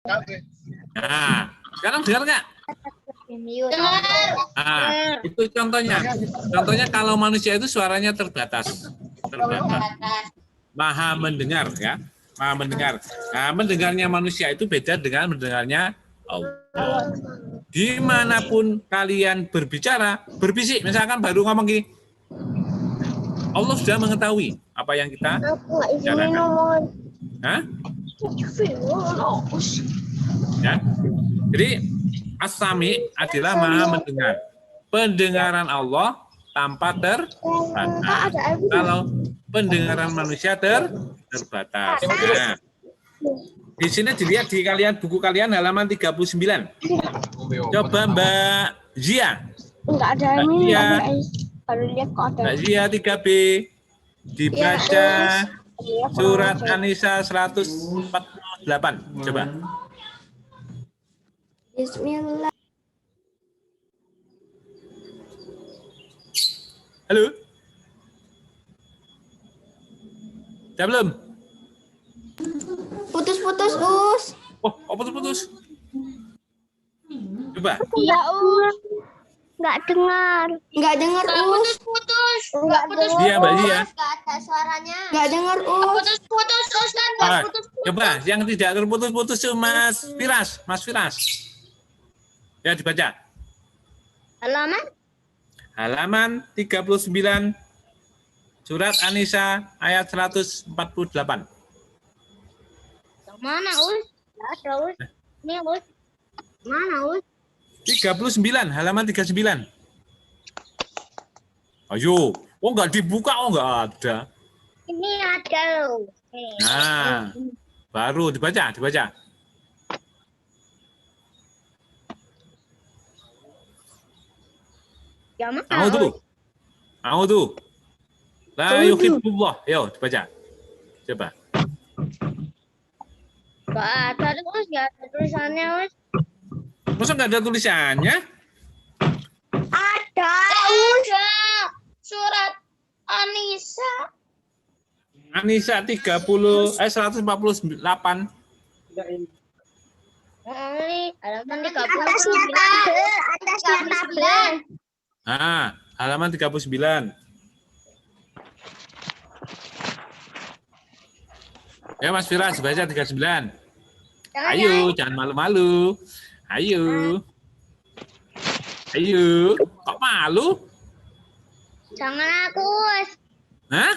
Nah, sekarang dengar nggak? Dengar. Nah, itu contohnya. Contohnya kalau manusia itu suaranya terbatas. Maha mendengar ya. Maha mendengar. Nah, mendengarnya manusia itu beda dengan mendengarnya Allah. Dimanapun kalian berbicara, berbisik, misalkan baru ngomong gini, Allah sudah mengetahui apa yang kita bicarakan. Hah? Ya. Jadi As-Sami adalah maha mendengar. Pendengaran Allah tanpa terbatas. Kalau pendengaran manusia terbatas. Nah, di sini dilihat di buku kalian halaman 39. Coba Mbak Zia. Enggak ada Mbak ini, Zia, baru lihat kok ada. Mbak Zia 3B. Dibaca surat An-Nisa 148. Coba. Bismillah. Halo? Udah belum? Putus-putus, Us. Oh, putus-putus. Coba. Iya, Us. Enggak dengar. Enggak dengar, Us. Putus-putus. Enggak putus. Iya, Mbak Zia. Enggak ada suaranya. Enggak dengar, Us. Putus-putus, Ustaz. Ah, Putus-putus. coba yang tidak terputus-putus itu Mas Firas. Mas Firas. Ya, dibaca. Halaman 39 surat An-Nisa ayat 148. Mana, Us? Ada, Us. Ini, Us. Mana, Us? 39, halaman 39. Ayo, enggak dibuka, enggak ada. Ini ada, loh. Nah, baru dibaca. Yang mana? A'udzu. La yuhibbullah. Yo, dibaca. Coba. Gak ada, Us. Gak ada tulisannya, Us. Masa enggak ada tulisannya? Ada, Ada. Surat An-Nisa. An-Nisa 148. Ini halaman 39. atasnya tabel. Nah, halaman 39. Ya Mas Firas, baca 39. Ayo, jangan malu-malu. Ayo. Kok malu? Jangan aku, Us. Hah?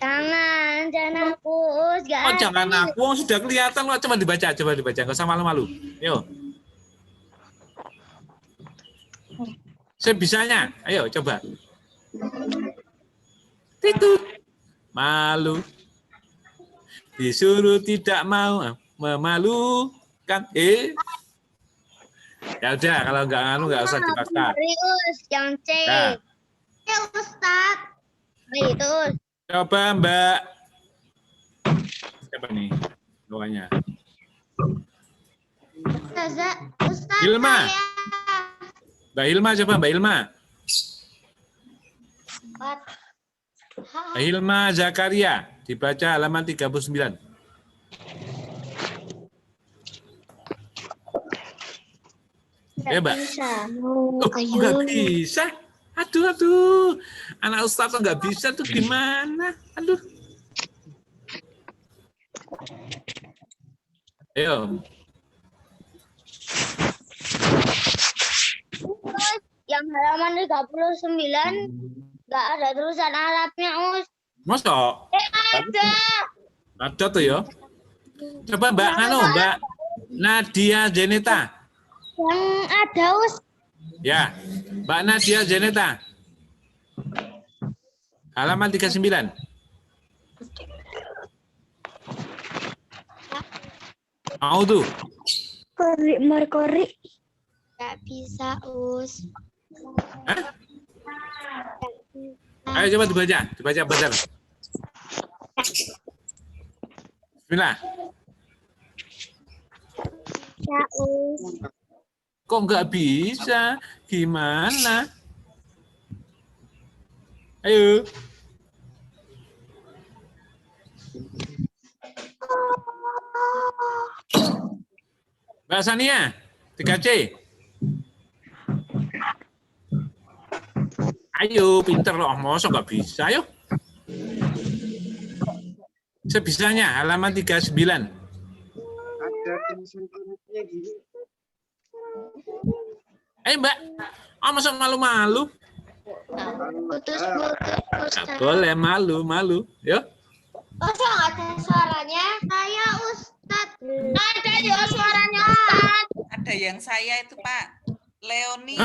Jangan aku, Us. Oh, jangan aku, sudah kelihatan kok. Coba dibaca. Enggak usah malu-malu. Yo. Sebisanya. Ayo, coba. Titut. Malu. Disuruh tidak mau. Memalukan. Ya udah, kalau enggak usah dipaksa. Us, yang C. Nah. Ustaz. Itu, Us. Coba Mbak. Siapa nih? Bawahnya. Ustaz. Hilma. Mbak Hilma, coba Mbak Hilma. Mbak Hilma Zakaria. Dibaca halaman 39. Mbak. Oh, nggak bisa. Aduh. Anak Ustaz nggak bisa tuh gimana? Aduh. Ayo. Yang halaman 39 nggak ada tulisan Arabnya, Us. Masa? Ada. Ada tuh ya. Coba Mbak Nadia Jeneta. Yang ada, Us. Ya, Mbak Nadia Jeneta. Halaman 39. A'udzu. Merkori. Gak bisa, Us. Hah? Ayo coba dibaca benar. Bismillah. Ya, Us. Kok nggak bisa? Gimana? Ayo. Mbak Sania, 3C. Ayo, pinter loh. Masa nggak bisa, ayo. Sebisanya, halaman 39. Ada tulisan-tulisannya gini. Mbak. Masa malu-malu? Putus. Nggak boleh, malu. Yuk. Masa nggak ada suaranya? Saya Ustadz. Ada ya suaranya Ustadz. Ada yang saya itu Pak. Leoni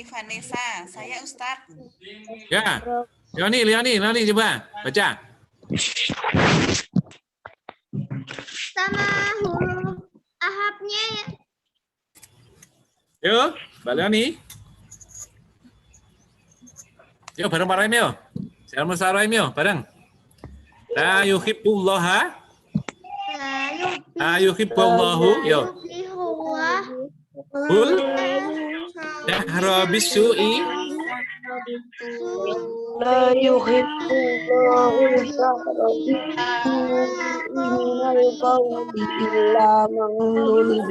Vanessa. Saya Ustadz. Ya. Leoni, coba. Baca. Sama huruf ahapnya ya. Yuk, Mbak Leoni. Yuk, bareng Pak Rahim yuk. Salam Rahim yuk, bareng. La yuhibbullaha. La yuhibbullahu. Yuk. Qul dahra bisu'i. La yuhibbullahu minal qawli illa man zulim.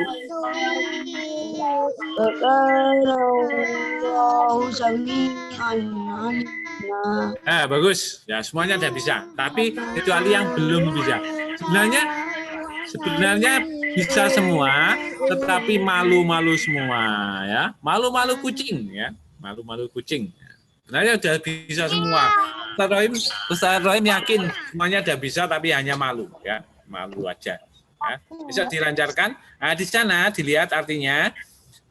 Allahu sami'an alima. Bagus. Ya, semuanya udah bisa. Tapi kecuali yang belum bisa. Sebenarnya bisa semua, tetapi malu-malu semua ya. Malu-malu kucing ya. Malu-malu kucing. Sebenarnya udah bisa semua. Ustaz Rohim yakin semuanya udah bisa tapi hanya malu ya. Malu aja. Ya. Bisa dilancarkan. Nah, di sana dilihat artinya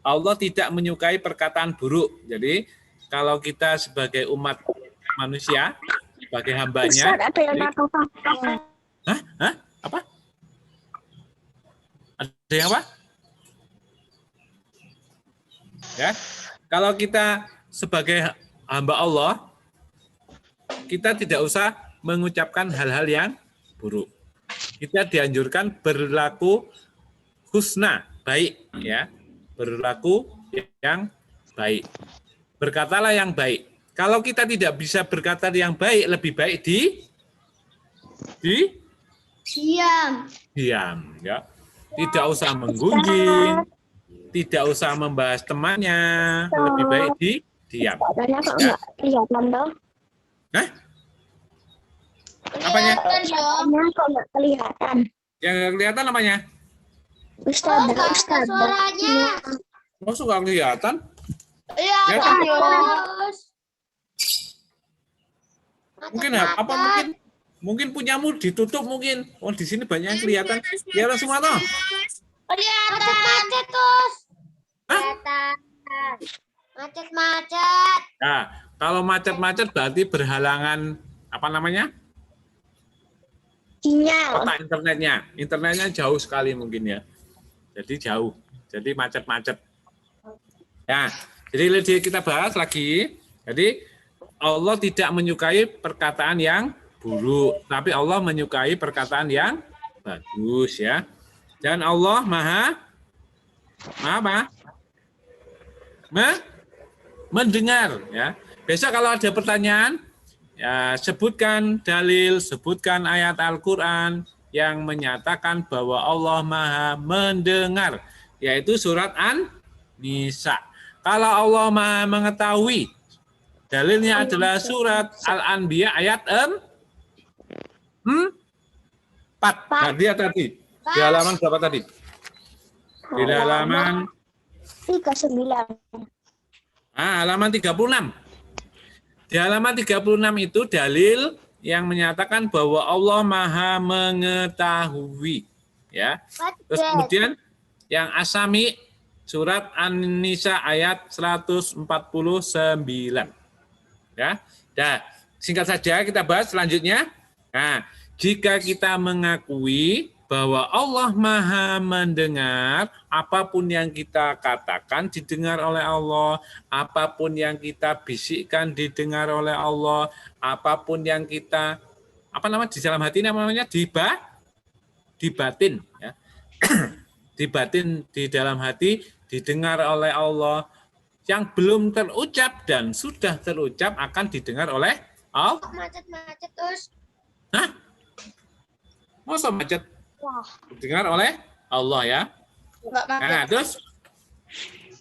Allah tidak menyukai perkataan buruk. Jadi kalau kita sebagai umat manusia, sebagai hambanya. Ustaz, ada yang Hah? Apa? Ada yang apa? Ya, kalau kita sebagai hamba Allah, kita tidak usah mengucapkan hal-hal yang buruk. Kita dianjurkan berlaku husna, baik ya. Berlaku yang baik. Berkatalah yang baik. Kalau kita tidak bisa berkata yang baik, lebih baik diam ya. Tidak usah menggunjing, tidak usah membahas temannya, lebih baik diam. Katanya kok nggak kelihatan toh? Hah? Apanya? Katanya kok nggak kelihatan? Yang nggak kelihatan apanya? Ustaz. Suaranya. Masuk nggak kelihatan? Iya, Ya, terus. Mungkin apa mungkin punyamu ditutup mungkin. Oh, di sini banyak yang kelihatan. Kelihatan semua toh? Macet terus. Hah? Macet. Nah, kalau macet-macet berarti berhalangan apa namanya? Sinyal. Kotak internetnya. Internetnya jauh sekali mungkin ya. Jadi jauh. Jadi macet-macet. Ya, jadi kita bahas lagi. Jadi Allah tidak menyukai perkataan yang buruk, tapi Allah menyukai perkataan yang bagus ya. Dan Allah maha apa? Mendengar ya. Besok kalau ada pertanyaan, ya sebutkan dalil, sebutkan ayat Al-Qur'an yang menyatakan bahwa Allah maha mendengar, yaitu surat An-Nisa. Kalau Allah maha mengetahui, dalilnya adalah surat Al-Anbiya ayat 4. Nah, dia tadi. Di halaman berapa tadi? Di halaman 39. halaman 36. Di halaman 36 itu dalil yang menyatakan bahwa Allah maha mengetahui. Ya. Terus kemudian yang Asami surat An-Nisa ayat 149. Ya. Nah, singkat saja kita bahas selanjutnya. Nah, jika kita mengakui bahwa Allah maha mendengar, apapun yang kita katakan didengar oleh Allah, apapun yang kita bisikkan didengar oleh Allah, apapun yang kita di dalam hati namanya dibatin ya. Dibatin di dalam hati didengar oleh Allah, yang belum terucap dan sudah terucap akan didengar oleh Allah. Macet terus. Hah? Masa macet? Didengar oleh Allah ya. Nah, terus,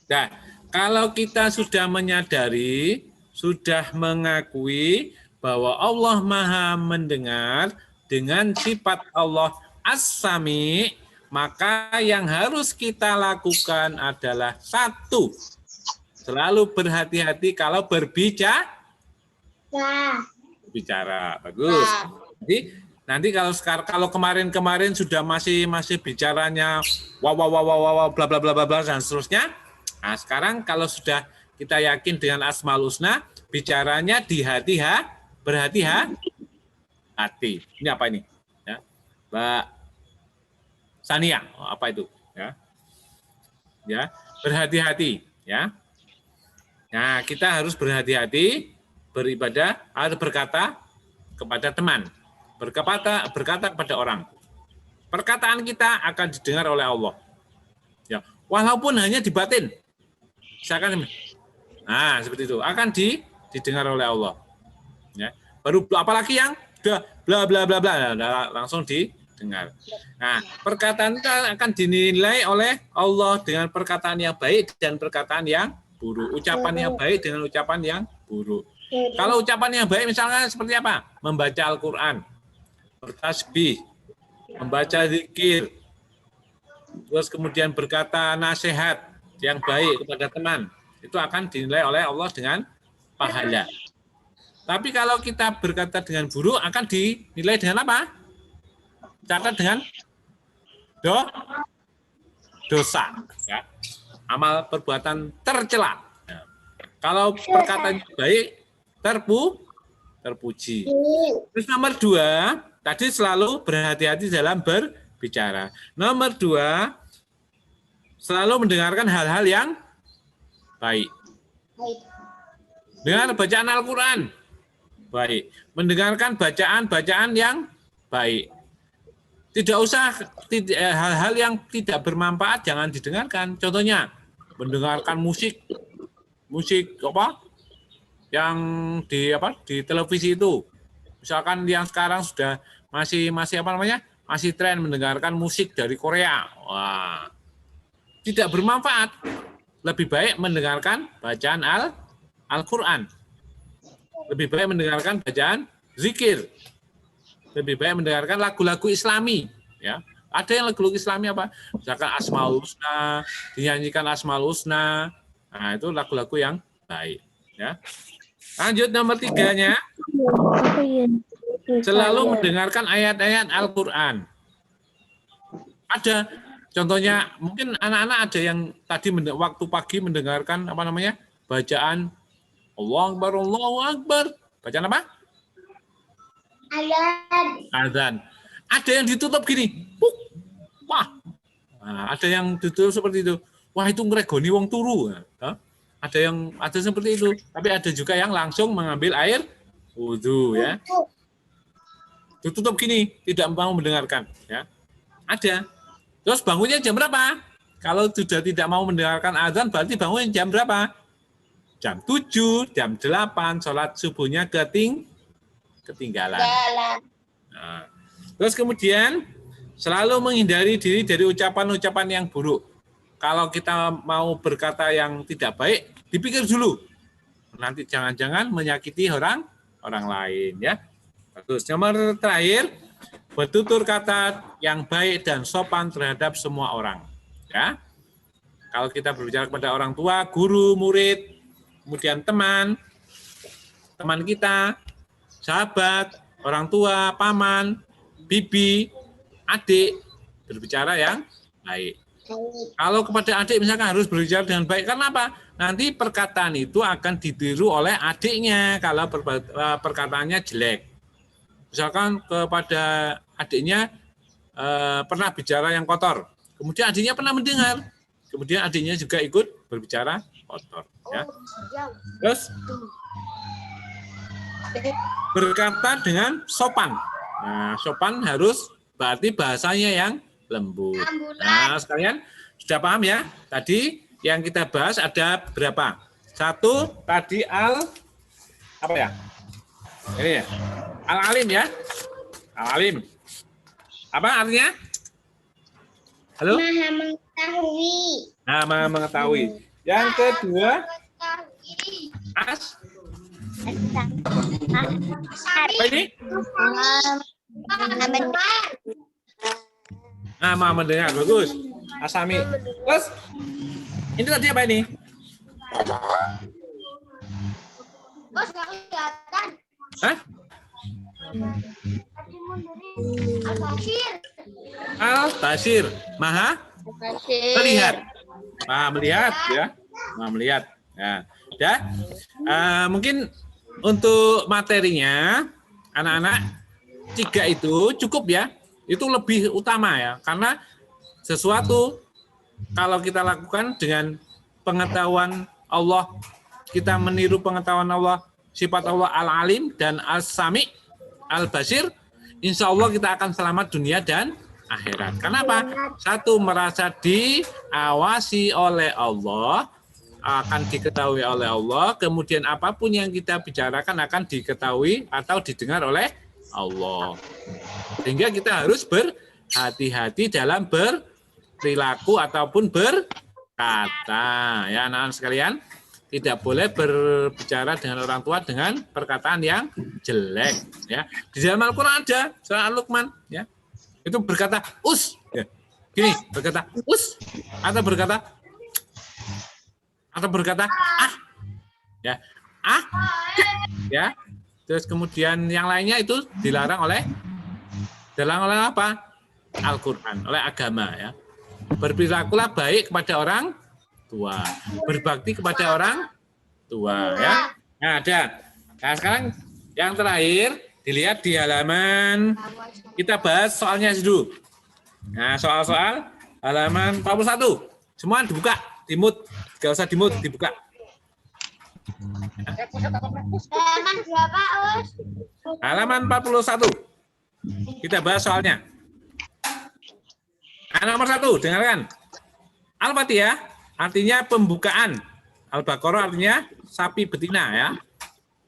nah, kalau kita sudah menyadari, sudah mengakui bahwa Allah Maha mendengar dengan sifat Allah As-Sami, maka yang harus kita lakukan adalah satu, selalu berhati-hati kalau berbicara. Bagus. Jadi nanti kalau kemarin sudah masih bicaranya wow bla bla bla bla bla dan seterusnya. Nah, sekarang kalau sudah kita yakin dengan Asmaul Husna, bicaranya berhati-hati. Ini apa ini? Ya. Mbak Sania, apa itu? Ya, berhati-hati, ya. Nah, kita harus berhati-hati beribadah atau berkata kepada teman, berkata kepada orang. Perkataan kita akan didengar oleh Allah. Ya, walaupun hanya di batin. Misalkan, nah seperti itu akan didengar oleh Allah. Ya, baru apalagi yang udah bla bla bla bla langsung didengar. Nah, perkataan itu akan dinilai oleh Allah dengan perkataan yang baik dan perkataan yang buruk. Ucapan yang baik dengan ucapan yang buruk. Kalau ucapan yang baik misalnya seperti apa? Membaca Al-Quran, bertasbih, membaca zikir, terus kemudian berkata nasihat yang baik kepada teman, itu akan dinilai oleh Allah dengan pahala. Tapi kalau kita berkata dengan buruk akan dinilai dengan apa? Catat dengan dosa. Ya. Amal perbuatan tercela. Ya. Kalau perkataan baik, terpuji. Terus nomor 2, tadi selalu berhati-hati dalam berbicara. Nomor 2, selalu mendengarkan hal-hal yang baik. Dengan bacaan Al-Quran, baik. Mendengarkan bacaan-bacaan yang baik. Tidak usah hal-hal yang tidak bermanfaat, jangan didengarkan. Contohnya, mendengarkan musik apa? Yang di televisi itu, misalkan yang sekarang sudah masih masih tren mendengarkan musik dari Korea. Wah, tidak bermanfaat. Lebih baik mendengarkan bacaan Al-Quran. Lebih baik mendengarkan bacaan zikir. Lebih baik mendengarkan lagu-lagu Islami. Ya, ada yang lagu-lagu Islami apa? Misalkan Asmaul Husna, dinyanyikan Asmaul Husna. Nah, itu lagu-lagu yang baik. Ya. Lanjut nomor 3-nya, selalu mendengarkan ayat-ayat Al-Quran. Ada, contohnya mungkin anak-anak ada yang tadi waktu pagi mendengarkan bacaan Allahu Akbar. Bacaan apa? Azan. Ada yang ditutup gini. Wah. Nah, ada yang ditutup seperti itu. Wah, itu ngregoni wong turu. Ada seperti itu, tapi ada juga yang langsung mengambil air wudhu, ya. Ditutup gini, tidak mau mendengarkan, ya. Ada. Terus bangunnya jam berapa? Kalau sudah tidak mau mendengarkan azan, berarti bangun jam berapa? Jam 7, jam 8, sholat subuhnya ketinggalan. Nah, terus kemudian selalu menghindari diri dari ucapan-ucapan yang buruk. Kalau kita mau berkata yang tidak baik, dipikir dulu. Nanti jangan-jangan menyakiti orang lain, ya. Terus nomor terakhir, bertutur kata yang baik dan sopan terhadap semua orang, ya. Kalau kita berbicara kepada orang tua, guru, murid, kemudian teman kita, sahabat, orang tua, paman, bibi, adik, berbicara yang baik. Kalau kepada adik misalkan harus berbicara dengan baik, karena apa? Nanti perkataan itu akan ditiru oleh adiknya kalau perkataannya jelek. Misalkan kepada adiknya pernah bicara yang kotor, kemudian adiknya pernah mendengar, kemudian adiknya juga ikut berbicara kotor. Ya. Terus berkata dengan sopan. Nah, sopan harus berarti bahasanya yang lembut. Nah, sekalian sudah paham ya? Tadi yang kita bahas ada berapa? 1 tadi apa ya? Ini ya. Al-alim ya. Al-alim. Apa artinya? Halo? Nah, maha mengetahui. Yang kedua, apa ini? Nah, maha mendengar. Bagus. Asami. Terus, ini tadi apa ini? Bos nggak kelihatan. Hah? Al-Bashir. Al-Basir. Maha melihat. Maha melihat ya. Maha melihat. Ya. Mungkin untuk materinya anak-anak 3 itu cukup ya. Itu lebih utama ya. Karena sesuatu kalau kita lakukan dengan pengetahuan Allah, kita meniru pengetahuan Allah, sifat Allah Al-Alim dan Al-Sami, Al-Basir, insya Allah kita akan selamat dunia dan akhirat. Kenapa? Satu, merasa diawasi oleh Allah, akan diketahui oleh Allah, kemudian apapun yang kita bicarakan akan diketahui atau didengar oleh Allah. Sehingga kita harus berhati-hati dalam berperilaku ataupun berkata. Ya anak-anak sekalian, tidak boleh berbicara dengan orang tua dengan perkataan yang jelek. Ya, di dalam Al-Quran ada surah Al-Luqman. Ya, itu berkata us. Ya. Gini, berkata us atau berkata ah. Ya, ah. Ya. Terus kemudian yang lainnya itu dilarang oleh apa? Al-Quran, oleh agama. Ya, berperilakulah baik kepada orang tua, berbakti kepada orang tua ya. Nah, ada. Nah, sekarang yang terakhir dilihat di halaman, kita bahas soalnya dulu. Nah, soal-soal halaman 41. Semua dibuka, dimut, enggak usah dimut, dibuka. Halaman berapa, Us? Halaman 41. Kita bahas soalnya. Nah, nomor 1, dengarkan. Al-Fatihah artinya pembukaan. Al-Baqarah artinya sapi betina ya.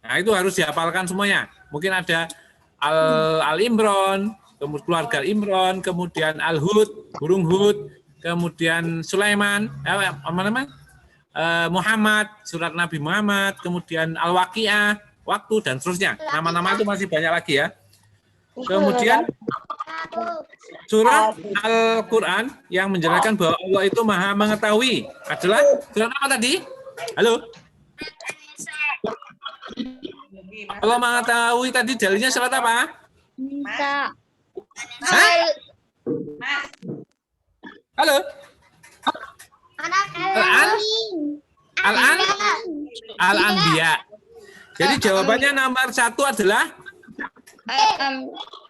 Nah, itu harus dihafalkan semuanya. Mungkin ada Al-Imran, kemudian keluarga Imran, kemudian Al-Hud, burung Hud, kemudian Sulaiman, Muhammad, surat Nabi Muhammad, kemudian Al-Waqiah, waktu dan seterusnya. Nama-nama itu masih banyak lagi ya. Kemudian surah Al-Quran yang menjelaskan bahwa Allah itu maha mengetahui adalah surat apa tadi? Halo? Allah mengetahui tadi dalilnya surat apa? Bisa. Hah? Halo? Al-Anbiya. Jadi jawabannya nomor 1 adalah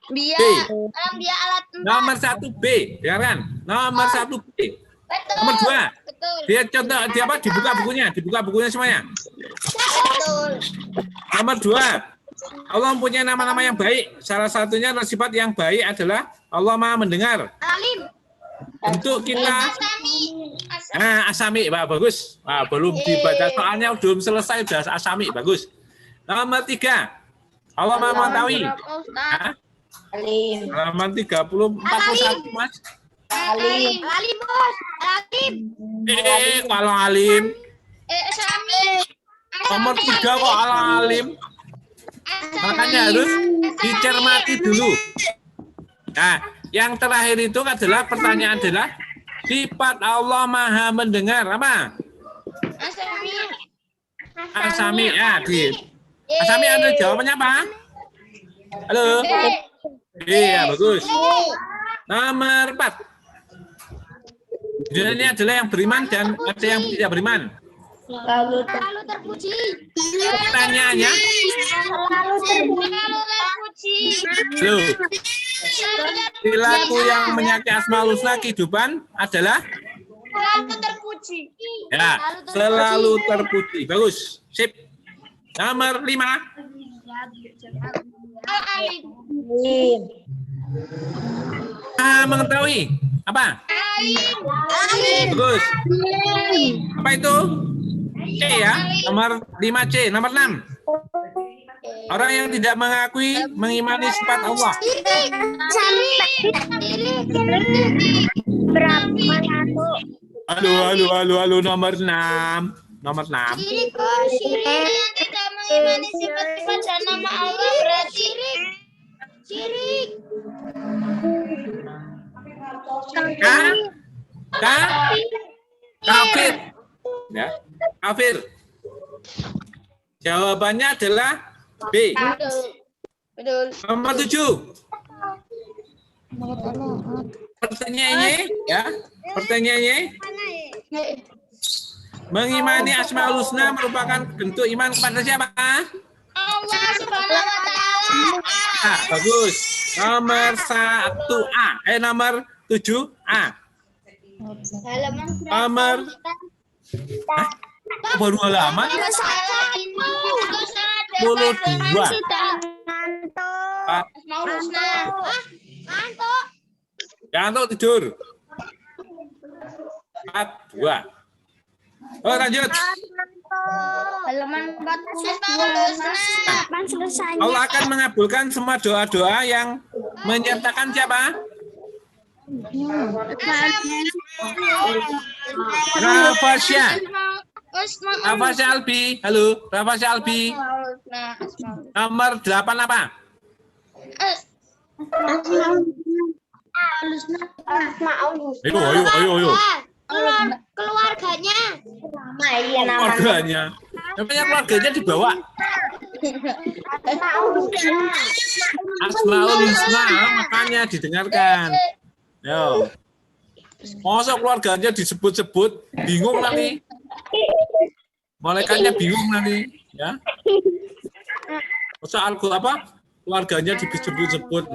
B. Nomor 1 B, ya kan? Nomor 1 B. Nomor 2. Dia contoh di apa? Dibuka bukunya semuanya. Nomor 2. Allah mempunyai nama-nama yang baik. Salah satunya sifat yang baik adalah Allah Maha mendengar. Untuk kita Asami, Pak, bagus. Belum dibaca soalnya belum selesai sudah Asami, bagus. Nomor 3. Allah Maha mengetahui. Halaman 41, Mas. Alim, Bos. Alim. Kalau alim. Sami. Nomor 3 kok alim. Makanya harus dicermati dulu. Nah, yang terakhir itu adalah pertanyaan adalah sifat Allah Maha mendengar apa? Asami. Asami ada jawabannya apa? Halo. Iya, bagus. Nomor 4. Ini adalah yang beriman dan ada yang tidak beriman. Selalu terpuji. Pertanyaannya? Selalu terpuji. Loh. Perilaku yang menyakiti Asmaul Husna kehidupan adalah? Selalu terpuji. Ya, selalu terpuji. Bagus. Sip. Nomor 5. Alim. Mengetahui apa? Bagus. Apa itu? C ya. Nomor 5C. Nomor 6. Orang yang tidak mengakui mengimani sifat Allah. Berapa? Halo, nomor 6. Nomor 6. Syirik, yang tidak mengimani sifat-sifat dan nama Allah berarti syirik. Kafir. Ya, kafir. Jawabannya adalah B. Betul. Nomor 7. Pertanyaannya, ya. Pertanyaannya, mengimani Asmaul Husna merupakan bentuk iman kepada siapa? Allah Subhanahu wa taala. Bagus. Nomor 1A. Nomor 7A. Halaman Nomor baru halaman 22. Asmaul Husna. Ngantuk. Ngantuk tidur. 42. Oh, lanjut. Halaman 42. Kapan selesainya? Allah akan mengabulkan semua doa-doa yang menyertakan siapa? Rafasya. Rafasya Albi. Halo, Rafasya Albi. Nomor 8 apa? Ayo. Keluarganya. Keluarganya. Namanya keluarganya dibawa. Asmaul Husna, makanya didengarkan. Yo. Masa keluarganya disebut-sebut, bingung nanti. Malaikatnya bingung nanti, ya. Masa apa? Keluarganya disebut-sebut.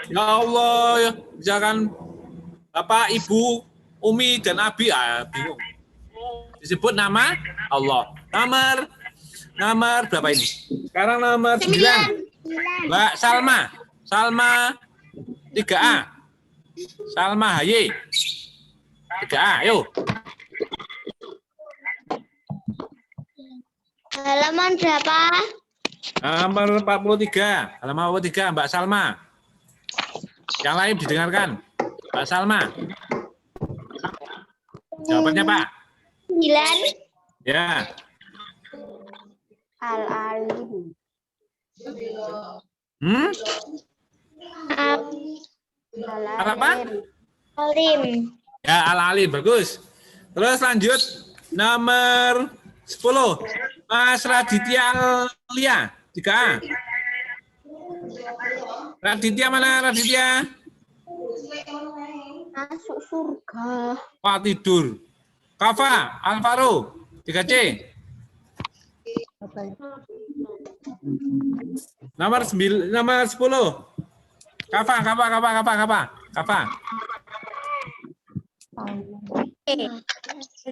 Ya Allah, ya. Jangan Bapak, Ibu, Umi dan Abi, bingung. Disebut nama Allah. Nomor berapa ini? Sekarang nomor 9. Mbak Salma. Salma 3A. Salma Haye. 3A, ayo. Halaman berapa? Nomor 43. Halaman 43, Mbak Salma. Yang lain didengarkan. Mbak Salma. Jawabannya, Pak. 9. Ya. Al-Alim. Apa? Alim. Ya, Al-Alim, bagus. Terus lanjut nomor 10. Mas Raditya Lia, 3A. Raditya mana Raditya? Masuk surga. Wah, tidur. Kafa, Alvaro, 3C. Nomor 10. Kafa.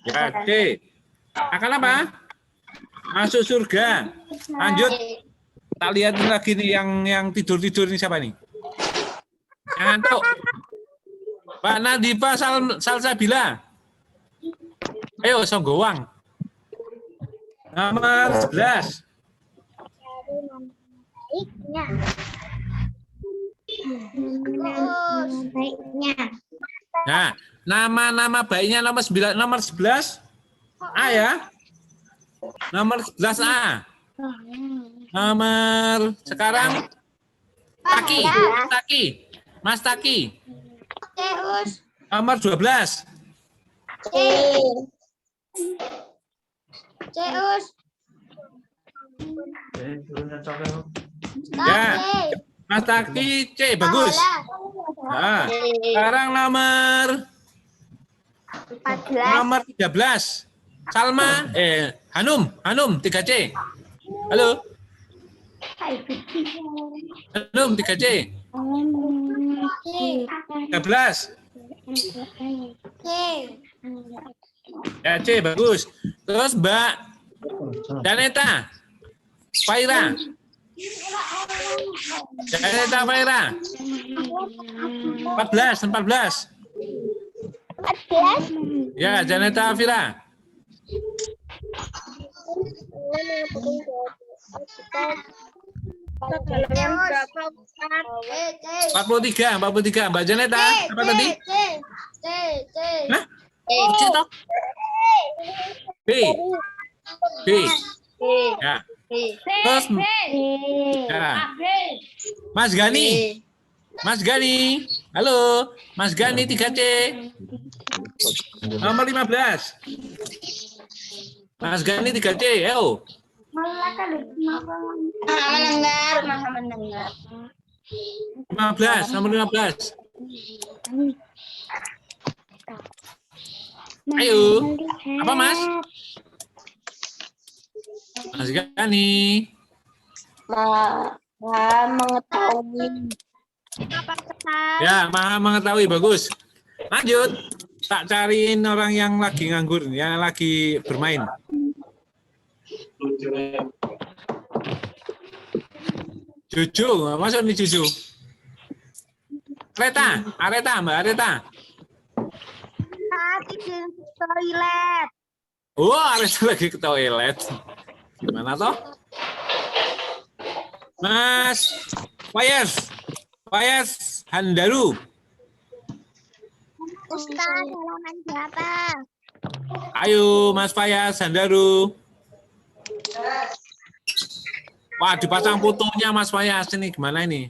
Ya, C. Akan apa? Masuk surga. Lanjut. Tak lihat lagi nih yang tidur ini siapa nih? Jangan tahu. Pak Nadifa Salsabila. Ayo, Songgowang. Nomor 11. Nah, nama-nama baiknya nomor 11 A ya. Nomor 11 A. Nomor sekarang Taki. Mas Taki. Nomor 12. Ceus. Ya. Mas Taki C, bagus. Nah, sekarang nomor 13. Salma, Hanum 3C. Halo. Hanum 3C. 13. Ya, C, bagus. Terus Mbak Daneta Faira. Daneta Faira. 14. Ya, Janeta Afira. C. 43, Mbak Janeta. Apa tadi? C. Hah? C toh? B. B. Ya. Terus ya. Mas Gani. Mas Gani. Halo, Mas Gani 3C. Nomor 15. Mas Gani 3C, ayo. Maha mendengar. 15, nomor 15. Ayo. Apa, Mas? Mas Gani. Maha mengetahui. Ya, maha mengetahui, bagus. Lanjut. Tak cariin orang yang lagi nganggur, yang lagi bermain. Juju, masuk nih Juju. Areta, Mbak Areta. Tadi di toilet. Oh, Areta lagi ke toilet. Gimana toh? Mas Fayas Handaru. Ustaz, halaman berapa? Ayo, Mas Fayas Handaru. Wah, dipasang fotonya Mas Fayas ini gimana ini?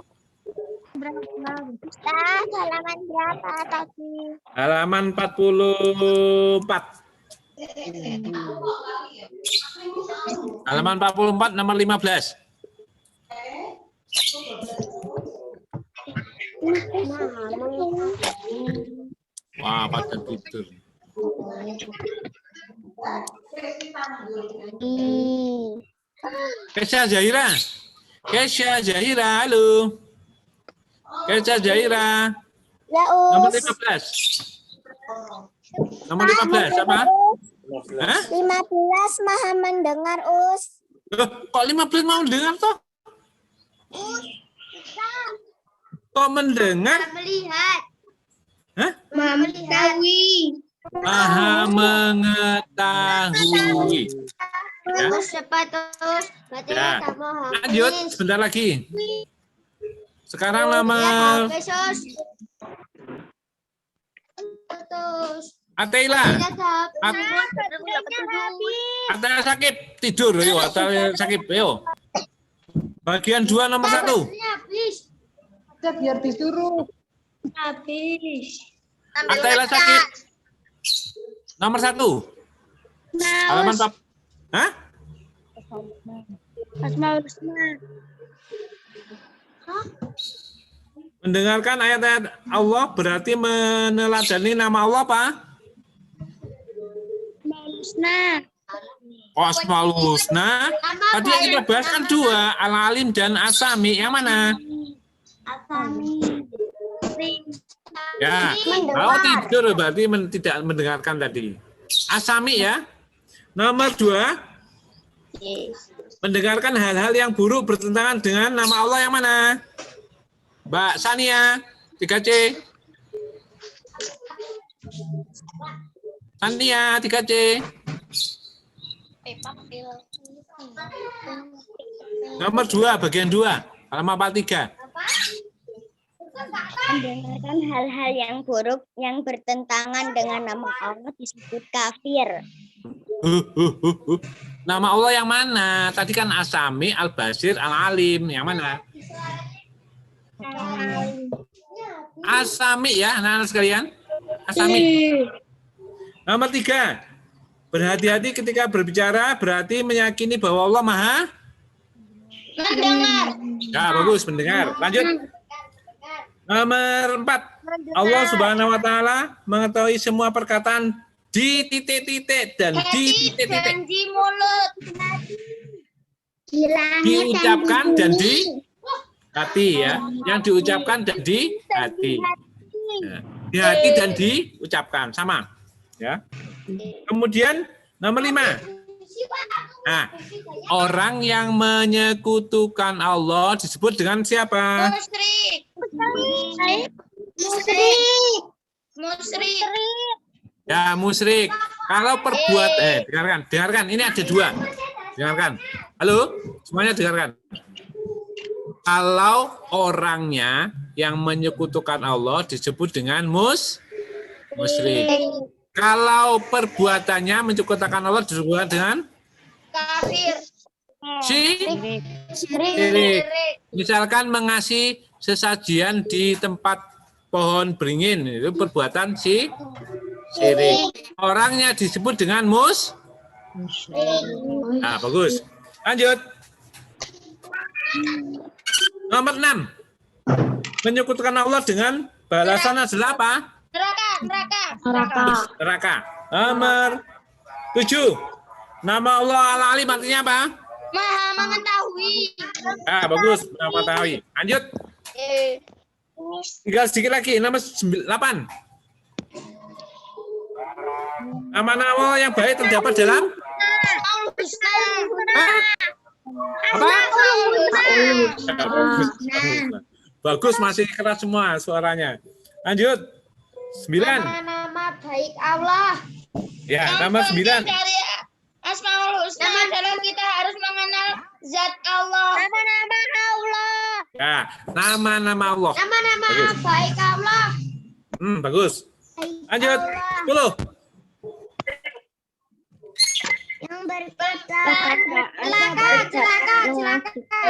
Ustaz, halaman berapa tadi? Halaman 44. Halaman 44 nomor 15. Wah, pada tidur. Kesha Zahira, halo. Kesha Zahira. Ya, Nomor Us. 15. Nomor 15 apa? Hah? 15 maha mendengar, Us. Loh, kok 15 mau dengar toh? Kok mendengar? Melihat. Hah? Maha mengetahui. Maha mengetahui. Ya. Sepatu. Ya. Lanjut, sebentar lagi. Sekarang nomor Atela. Atela sakit tidur, yo. Atela sakit, yo. Bagian 2 nomor 1. Biar disuruh. Habis. Atela sakit. Nomor 1. Halaman 4. Hah? Asmaul Husna. Mendengarkan ayat-ayat Allah berarti meneladani nama Allah apa? Asmaul Husna. Asmaul Husna. Tadi yang kita bahas kan 2, Al-Alim dan As-Sami. Yang mana? Asami. Ya, kalau tidur berarti tidak mendengarkan tadi. As-Sami ya. Nomor 2, mendengarkan hal-hal yang buruk bertentangan dengan nama Allah yang mana? Mbak Sania, 3C. Sania, 3C. Nomor 2, bagian 2, halaman 43. Mendengarkan hal-hal yang buruk yang bertentangan dengan nama Allah disebut kafir. Nama Allah yang mana? Tadi kan As-Sami, Al-Basir, Al-Alim. Yang mana? As-Sami ya, anak-anak sekalian. As-Sami. Nomor 3. Berhati-hati ketika berbicara, berarti meyakini bahwa Allah Maha Mendengar. Ya, bagus, mendengar. Lanjut. Nomor 4. Allah Subhanahu wa taala mengetahui semua perkataan di titik-titik dan di titik-titik. Dan di mulut. Di langit Diucapkan dan di di hati ya. Yang diucapkan dan di hati. Ya. Di hati dan diucapkan sama. Ya. Kemudian nomor 5. Nah, orang yang menyekutukan Allah disebut dengan siapa? Musyrik. Musyrik. Musyrik. Ya, musyrik. Kalau dengarkan. Ini ada 2. Dengarkan. Halo, semuanya dengarkan. Kalau orangnya yang menyekutukan Allah disebut dengan musyrik. Kalau perbuatannya mencukupakan Allah disebutkan dengan Kafir. syirik. Misalkan mengasih sesajian di tempat pohon beringin, itu perbuatan syirik. Orangnya disebut dengan Nah, bagus. Lanjut. Nomor 6. Menyekutukan Allah dengan balasan adalah apa? Neraka. Nomor 7. Nama Allah Al-Alim artinya apa? Maha mengetahui. Bagus, Maha mengetahui. Lanjut. Tinggal sedikit lagi, nomor 8. Nama-nama Allah yang baik terdapat dalam apa? Bagus, masih keras semua suaranya. Lanjut. 9. Nama baik Allah. Ya, nomor 9. Dari Asmaul Husna adalah kita harus mengenal zat Allah. Nama-nama Allah. Ya, nama-nama Allah. Nama-nama Bagus. baik Allah. Bagus. Lanjut. 10. Yang berkata celaka.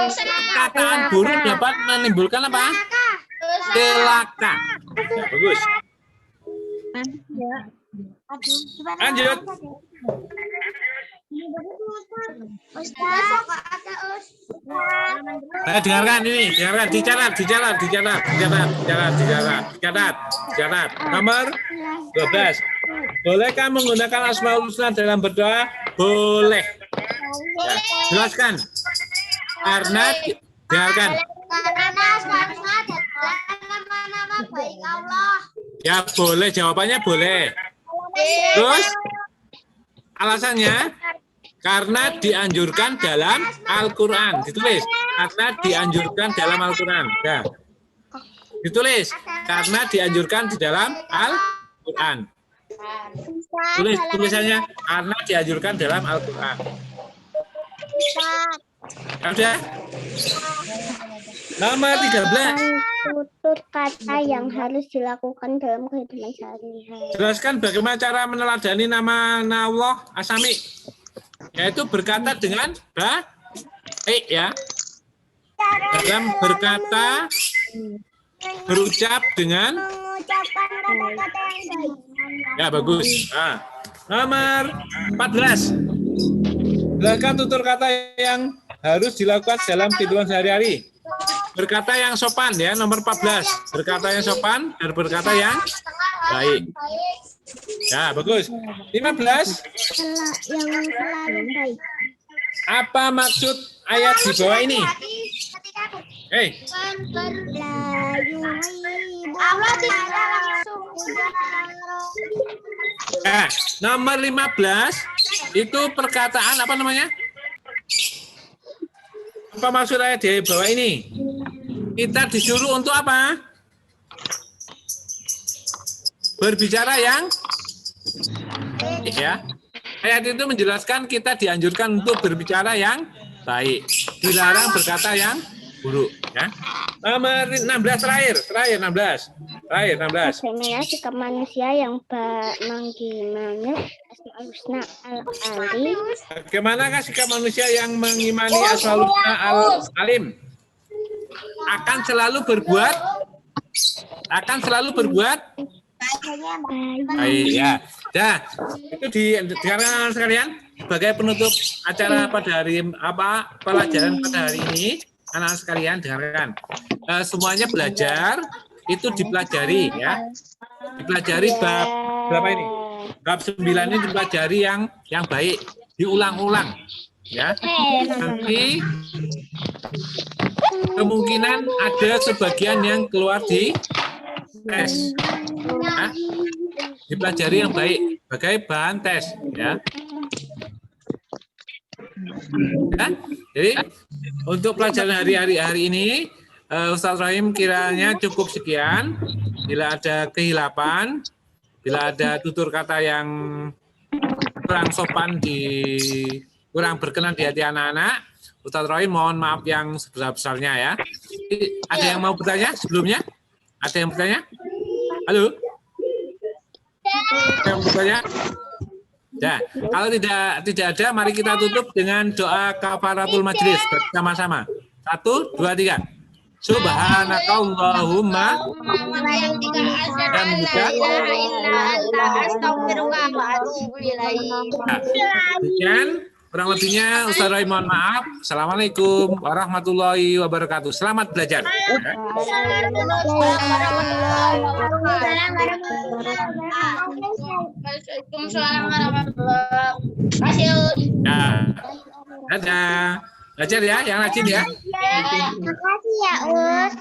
Perkataan buruk dapat menimbulkan apa? Celaka. Ya, bagus. Lanjut. Dengarkan ini, dicatat. Nomor 12. Bolehkah menggunakan Asmaul Husna dalam berdoa? Boleh. Ya, jelaskan. Karena dengarkan. Karena Asmaul Husna adalah nama-nama baik Allah. Ya boleh, jawabannya boleh. Terus alasannya karena dianjurkan dalam Al-Quran. Ditulis karena dianjurkan dalam Al-Quran. Ya. Ditulis karena dianjurkan di dalam Al-Quran. Tulisannya karena dianjurkan dalam Al-Quran. Sudah? Nomor 13. Tutur kata yang harus dilakukan dalam kehidupan sehari-hari. Jelaskan bagaimana cara meneladani nama Allah Asami. Yaitu berkata dengan baik ya. Dalam berkata, berucap dengan Mengucapkan kata-kata yang baik. ya bagus. Nah, nomor 14. Jelaskan tutur kata yang harus dilakukan dalam kehidupan sehari-hari. Berkata yang sopan ya, nomor 14. Berkata yang sopan dan berkata yang baik. Ya, bagus. 15. Yang selalu baik. Apa maksud ayat di bawah ini? Allah tidak langsung. Nah, nomor 15 itu perkataan apa namanya? Apa maksud ayat di bawah ini? Kita disuruh untuk apa? Berbicara yang ya. Ayat itu menjelaskan kita dianjurkan untuk berbicara yang baik, dilarang berkata yang buruk. Ya. Nomor 16 terakhir 16. Bagaimana sikap manusia yang mengimani Asmaul Husna Al-Alim? Bagaimanakah sikap manusia yang mengimani Asmaul Husna Al-Alim? Akan selalu berbuat baik ya. Nah, itu dengarkan sekalian sebagai penutup acara pada hari pelajaran pada hari ini, anak-anak sekalian dengarkan. Semuanya belajar itu dipelajari ya. Dipelajari bab berapa ini? Bab 9 ini dipelajari yang baik, diulang-ulang ya. Nanti kemungkinan ada sebagian yang keluar di tes. Ya. Dipelajari yang baik sebagai bahan tes ya. Jadi untuk pelajaran hari ini Ustaz Rahim kiranya cukup sekian. Bila ada kehilapan, bila ada tutur kata yang kurang sopan kurang berkenan di hati anak-anak, Ustaz Rahim mohon maaf yang sebesar-besarnya ya. Ada yang mau bertanya sebelumnya? Ada yang bertanya? Halo? Yang bertanya? Ya, kalau tidak ada, mari kita tutup dengan doa kafaratul majlis bersama-sama. 1, 2, 3. Subhanakallahumma dan juga demikian kurang lebihnya Ustaz Roy mohon maaf. Assalamualaikum warahmatullahi wabarakatuh. Selamat belajar. Waalaikumsalam warahmatullahi wabarakatuh. Ya. Dadah. Belajar ya, yang rajin ya. Terima kasih ya, Us.